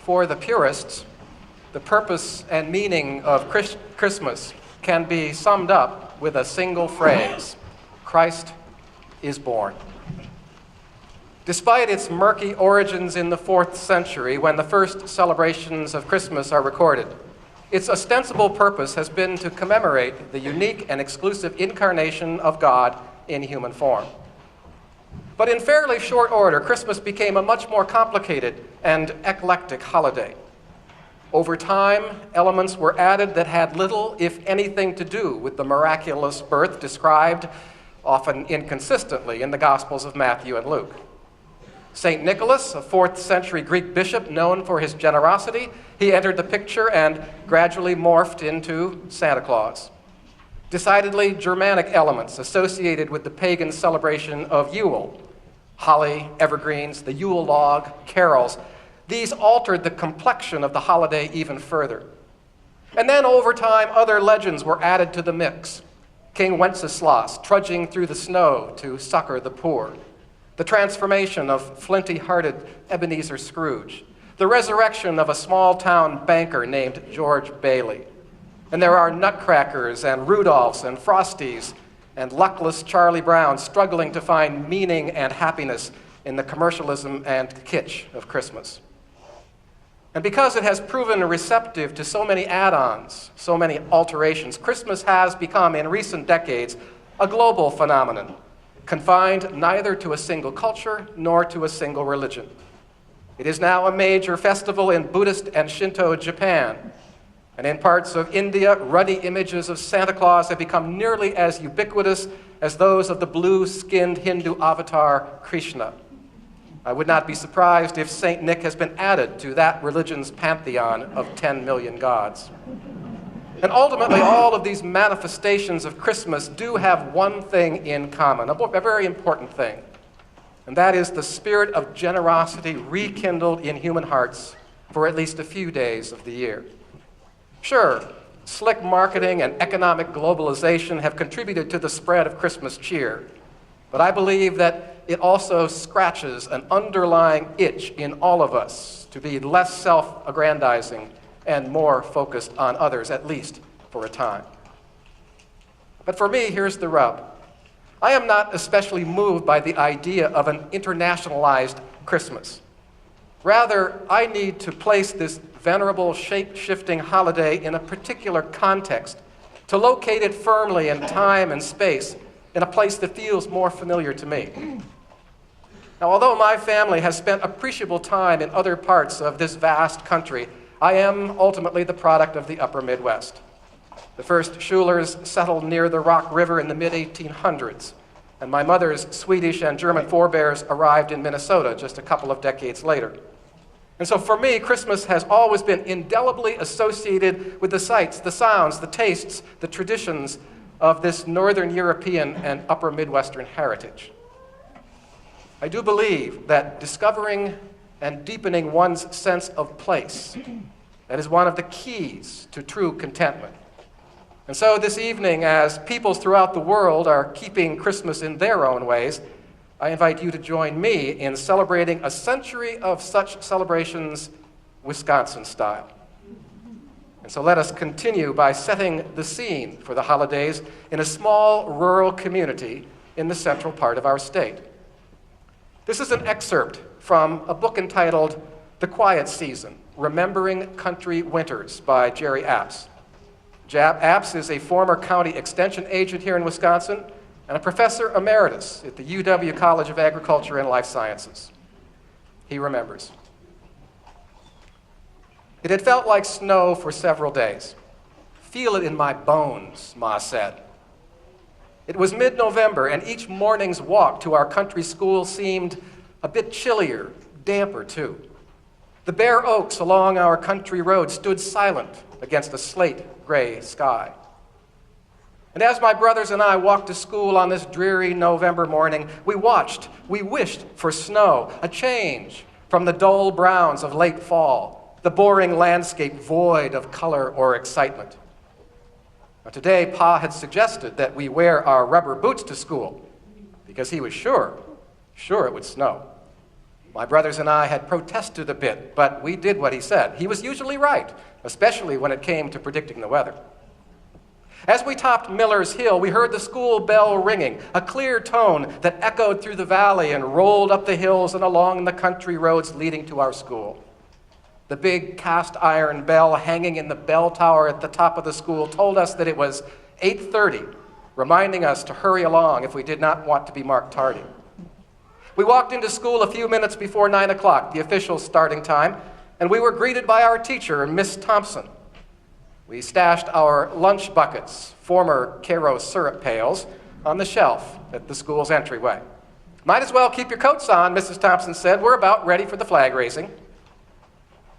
For the purists, the purpose and meaning of Christmas can be summed up with a single phrase: Christ is born. Despite its murky origins in the 4th century, when the first celebrations of Christmas are recorded, its ostensible purpose has been to commemorate the unique and exclusive incarnation of God in human form. But in fairly short order, Christmas became a much more complicated and eclectic holiday. Over time, elements were added that had little, if anything, to do with the miraculous birth described, often inconsistently, in the Gospels of Matthew and Luke. St. Nicholas, a 4th century Greek bishop known for his generosity, he entered the picture and gradually morphed into Santa Claus. Decidedly Germanic elements associated with the pagan celebration of Yule, holly, evergreens, the Yule log, carols, these altered the complexion of the holiday even further. And then over time, other legends were added to the mix. King Wenceslas trudging through the snow to succor the poor, the transformation of flinty-hearted Ebenezer Scrooge, the resurrection of a small-town banker named George Bailey. And there are nutcrackers and Rudolphs and Frosties and luckless Charlie Brown struggling to find meaning and happiness in the commercialism and kitsch of Christmas. And because it has proven receptive to so many add-ons, so many alterations, Christmas has become, in recent decades, a global phenomenon, confined neither to a single culture nor to a single religion. It is now a major festival in Buddhist and Shinto Japan. And in parts of India, ruddy images of Santa Claus have become nearly as ubiquitous as those of the blue-skinned Hindu avatar Krishna. I would not be surprised if St. Nick has been added to that religion's pantheon of 10 million gods. And ultimately, all of these manifestations of Christmas do have one thing in common, a very important thing, and that is the spirit of generosity rekindled in human hearts for at least a few days of the year. Sure, slick marketing and economic globalization have contributed to the spread of Christmas cheer, but I believe that it also scratches an underlying itch in all of us to be less self-aggrandizing and more focused on others, at least for a time. But for me, here's the rub. I am not especially moved by the idea of an internationalized Christmas. Rather, I need to place this venerable, shape-shifting holiday in a particular context, to locate it firmly in time and space, in a place that feels more familiar to me. Now, although my family has spent appreciable time in other parts of this vast country, I am ultimately the product of the upper Midwest. The first Schulers settled near the Rock River in the mid-1800s, and my mother's Swedish and German forebears arrived in Minnesota just a couple of decades later. And so for me, Christmas has always been indelibly associated with the sights, the sounds, the tastes, the traditions of this Northern European and upper Midwestern heritage. I do believe that discovering and deepening one's sense of place, that is one of the keys to true contentment. And so this evening, as peoples throughout the world are keeping Christmas in their own ways, I invite you to join me in celebrating a century of such celebrations, Wisconsin style. And so let us continue by setting the scene for the holidays in a small rural community in the central part of our state. This is an excerpt from a book entitled The Quiet Season, Remembering Country Winters by Jerry Apps. Apps is a former county extension agent here in Wisconsin and a professor emeritus at the UW College of Agriculture and Life Sciences. He remembers. It had felt like snow for several days. Feel it in my bones, Ma said. It was mid-November, and each morning's walk to our country school seemed a bit chillier, damper too. The bare oaks along our country road stood silent against a slate-gray sky. And as my brothers and I walked to school on this dreary November morning, we wished for snow, a change from the dull browns of late fall, the boring landscape void of color or excitement. Now, today, Pa had suggested that we wear our rubber boots to school because he was sure it would snow. My brothers and I had protested a bit, but we did what he said. He was usually right, especially when it came to predicting the weather. As we topped Miller's Hill, we heard the school bell ringing, a clear tone that echoed through the valley and rolled up the hills and along the country roads leading to our school. The big cast iron bell hanging in the bell tower at the top of the school told us that it was 8:30, reminding us to hurry along if we did not want to be marked tardy. We walked into school a few minutes before 9 o'clock, the official starting time, and we were greeted by our teacher, Miss Thompson. We stashed our lunch buckets, former Karo syrup pails, on the shelf at the school's entryway. "Might as well keep your coats on," Mrs. Thompson said. "We're about ready for the flag raising."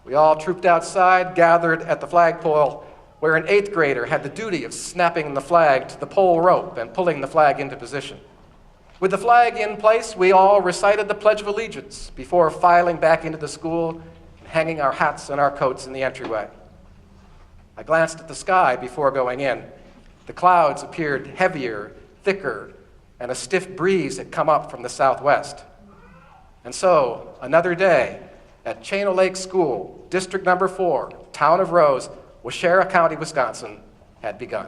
We all trooped outside, gathered at the flagpole, where an 8th grader had the duty of snapping the flag to the pole rope and pulling the flag into position. With the flag in place, we all recited the Pledge of Allegiance before filing back into the school and hanging our hats and our coats in the entryway. I glanced at the sky before going in. The clouds appeared heavier, thicker, and a stiff breeze had come up from the southwest. And so, another day at Chano Lake School, District Number 4, Town of Rose, Waushara County, Wisconsin, had begun.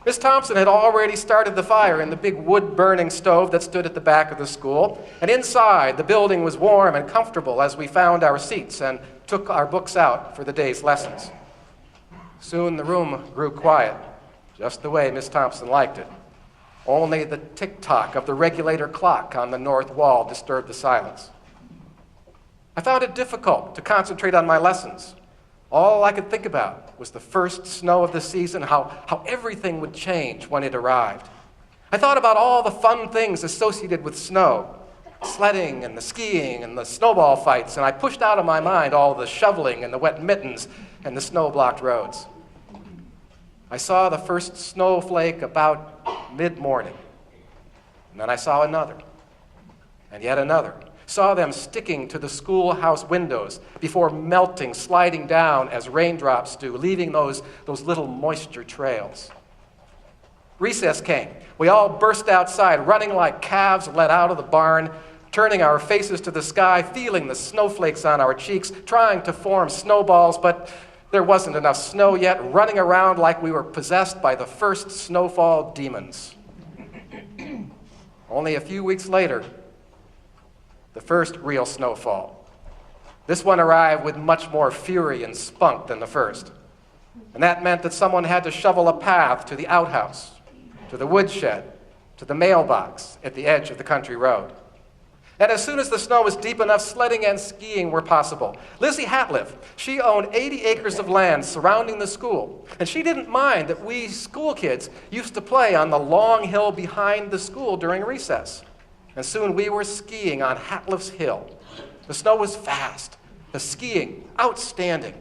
Miss Thompson had already started the fire in the big wood-burning stove that stood at the back of the school, and inside the building was warm and comfortable as we found our seats and took our books out for the day's lessons. Soon the room grew quiet, just the way Miss Thompson liked it. Only the tick-tock of the regulator clock on the north wall disturbed the silence. I found it difficult to concentrate on my lessons. All I could think about was the first snow of the season, how everything would change when it arrived. I thought about all the fun things associated with snow, sledding and the skiing and the snowball fights, and I pushed out of my mind all the shoveling and the wet mittens and the snow-blocked roads. I saw the first snowflake about mid-morning, and then I saw another, and yet another. Saw them sticking to the schoolhouse windows before melting, sliding down as raindrops do, leaving those little moisture trails. Recess came. We all burst outside, running like calves let out of the barn, turning our faces to the sky, feeling the snowflakes on our cheeks, trying to form snowballs, but there wasn't enough snow yet, running around like we were possessed by the first snowfall demons. Only a few weeks later, the first real snowfall. This one arrived with much more fury and spunk than the first. And that meant that someone had to shovel a path to the outhouse, to the woodshed, to the mailbox at the edge of the country road. And as soon as the snow was deep enough, sledding and skiing were possible. Lizzie Hatliff, she owned 80 acres of land surrounding the school. And she didn't mind that we school kids used to play on the long hill behind the school during recess. And soon we were skiing on Hatliff's Hill. The snow was fast, the skiing outstanding.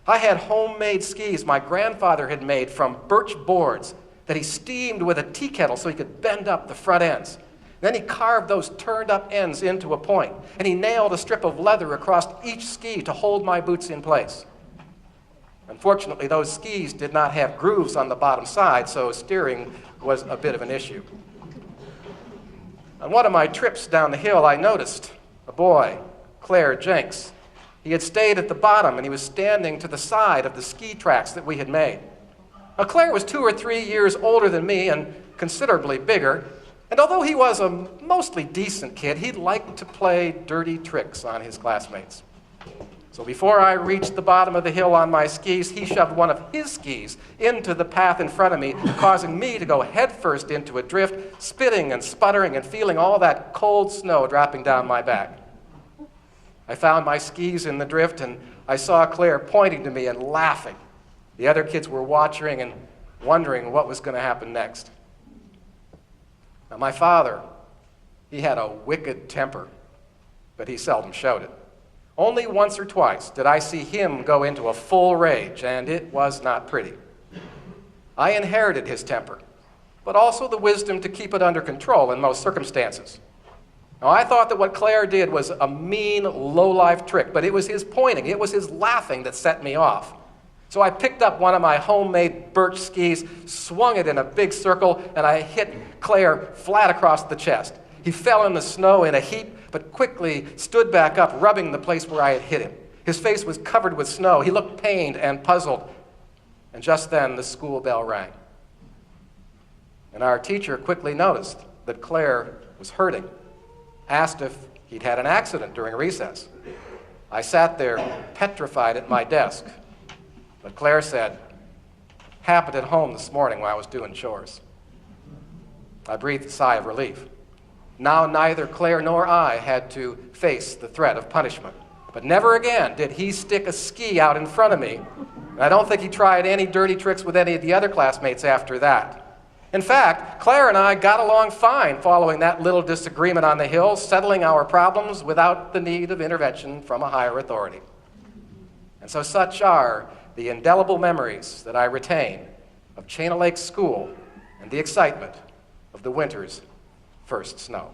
I had homemade skis my grandfather had made from birch boards that he steamed with a tea kettle so he could bend up the front ends. Then he carved those turned up ends into a point, and he nailed a strip of leather across each ski to hold my boots in place. Unfortunately, those skis did not have grooves on the bottom side, so steering was a bit of an issue. On one of my trips down the hill, I noticed a boy, Claire Jenks. He had stayed at the bottom, and he was standing to the side of the ski tracks that we had made. Now, Claire was 2 or 3 years older than me and considerably bigger, and although he was a mostly decent kid, he liked to play dirty tricks on his classmates. So before I reached the bottom of the hill on my skis, he shoved one of his skis into the path in front of me, causing me to go headfirst into a drift, spitting and sputtering and feeling all that cold snow dropping down my back. I found my skis in the drift, and I saw Claire pointing to me and laughing. The other kids were watching and wondering what was going to happen next. Now, my father, he had a wicked temper, but he seldom showed it. Only once or twice did I see him go into a full rage, and it was not pretty. I inherited his temper, but also the wisdom to keep it under control in most circumstances. Now, I thought that what Claire did was a mean, low-life trick, but it was his pointing, it was his laughing that set me off. So I picked up one of my homemade birch skis, swung it in a big circle, and I hit Claire flat across the chest. He fell in the snow in a heap, but quickly stood back up, rubbing the place where I had hit him. His face was covered with snow. He looked pained and puzzled. And just then, the school bell rang. And our teacher quickly noticed that Claire was hurting, asked if he'd had an accident during recess. I sat there petrified at my desk, but Claire said, "Happened at home this morning while I was doing chores." I breathed a sigh of relief. Now neither Claire nor I had to face the threat of punishment. But never again did he stick a ski out in front of me. And I don't think he tried any dirty tricks with any of the other classmates after that. In fact, Claire and I got along fine following that little disagreement on the hill, settling our problems without the need of intervention from a higher authority. And so such are the indelible memories that I retain of Chain of Lakes School and the excitement of the winter's first snow.